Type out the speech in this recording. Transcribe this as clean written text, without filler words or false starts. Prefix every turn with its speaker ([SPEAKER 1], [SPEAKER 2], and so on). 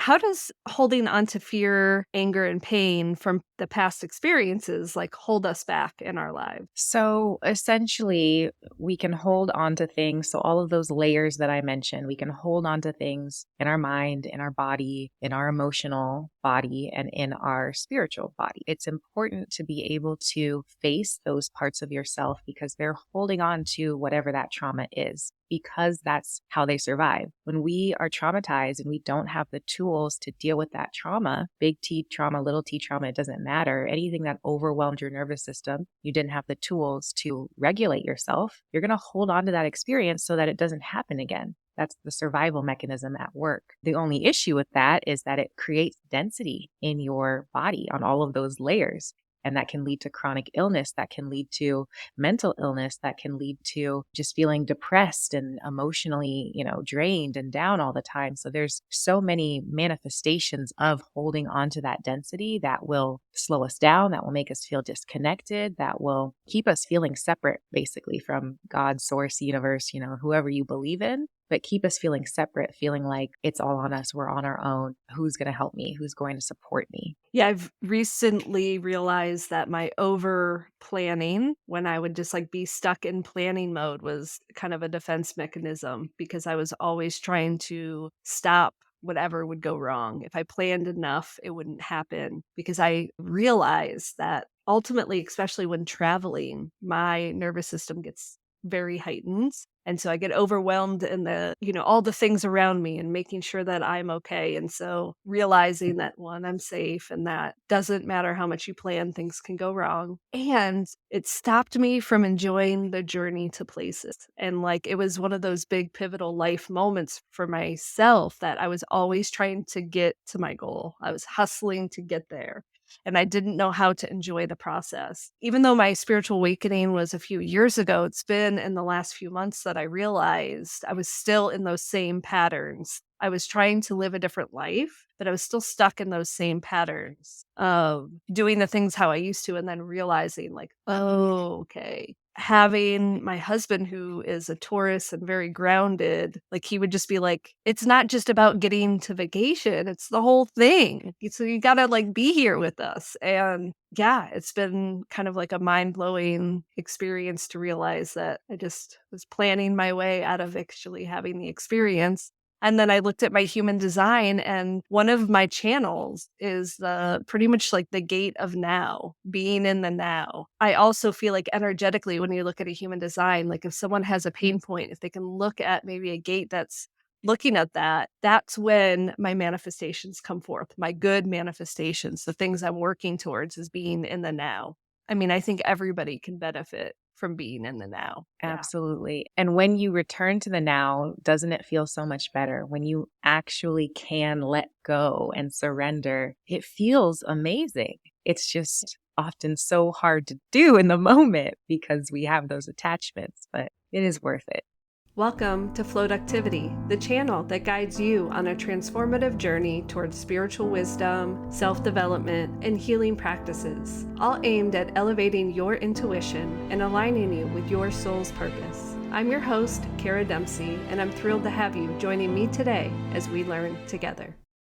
[SPEAKER 1] how does holding on to fear, anger, and pain from the past experiences hold us back in our lives?
[SPEAKER 2] So essentially, we can hold on to things. So, all of those layers that I mentioned, we can hold on to things in our mind, in our body, in our emotional body, and in our spiritual body. It's important to be able to face those parts of yourself because they're holding on to whatever that trauma is, because that's how they survive. When we are traumatized and we don't have the tools to deal with that trauma, big T trauma, little t trauma, it doesn't matter. Anything that overwhelmed your nervous system, you didn't have the tools to regulate yourself. You're going to hold on to that experience so that it doesn't happen again. That's the survival mechanism at work. The only issue with that is that it creates density in your body on all of those layers. And that can lead to chronic illness, that can lead to mental illness, that can lead to just feeling depressed and emotionally, drained and down all the time. So there's so many manifestations of holding on to that density that will slow us down, that will make us feel disconnected, that will keep us feeling separate, basically, from God, source, universe, whoever you believe in. But keep us feeling separate, feeling like it's all on us. We're on our own. Who's going to help me? Who's going to support me?
[SPEAKER 1] Yeah, I've recently realized that my over planning, when I would just be stuck in planning mode, was kind of a defense mechanism because I was always trying to stop whatever would go wrong. If I planned enough, it wouldn't happen because I realized that ultimately, especially when traveling, my nervous system gets very heightened. And so I get overwhelmed in all the things around me and making sure that I'm okay. And so realizing that, one, I'm safe and that doesn't matter how much you plan, things can go wrong. And it stopped me from enjoying the journey to places. And it was one of those big pivotal life moments for myself that I was always trying to get to my goal. I was hustling to get there. And I didn't know how to enjoy the process. Even though my spiritual awakening was a few years ago, it's been in the last few months that I realized I was still in those same patterns. I was trying to live a different life, but I was still stuck in those same patterns of doing the things how I used to, and then realizing oh, okay. Having my husband, who is a Taurus and very grounded, he would just be like, it's not just about getting to vacation, it's the whole thing. So you gotta be here with us. And yeah, it's been kind of a mind-blowing experience to realize that I just was planning my way out of actually having the experience. And then I looked at my human design, and one of my channels is pretty much the gate of now, being in the now. I also feel energetically, when you look at a human design, if someone has a pain point, if they can look at maybe a gate that's looking at that, that's when my manifestations come forth, my good manifestations, the things I'm working towards is being in the now. I mean, I think everybody can benefit from being in the now. Yeah.
[SPEAKER 2] Absolutely. And when you return to the now, doesn't it feel so much better? When you actually can let go and surrender, it feels amazing. It's just often so hard to do in the moment because we have those attachments, but it is worth it.
[SPEAKER 1] Welcome to Floductivity, the channel that guides you on a transformative journey towards spiritual wisdom, self-development, and healing practices, all aimed at elevating your intuition and aligning you with your soul's purpose. I'm your host, Kara Dempsey, and I'm thrilled to have you joining me today as we learn together.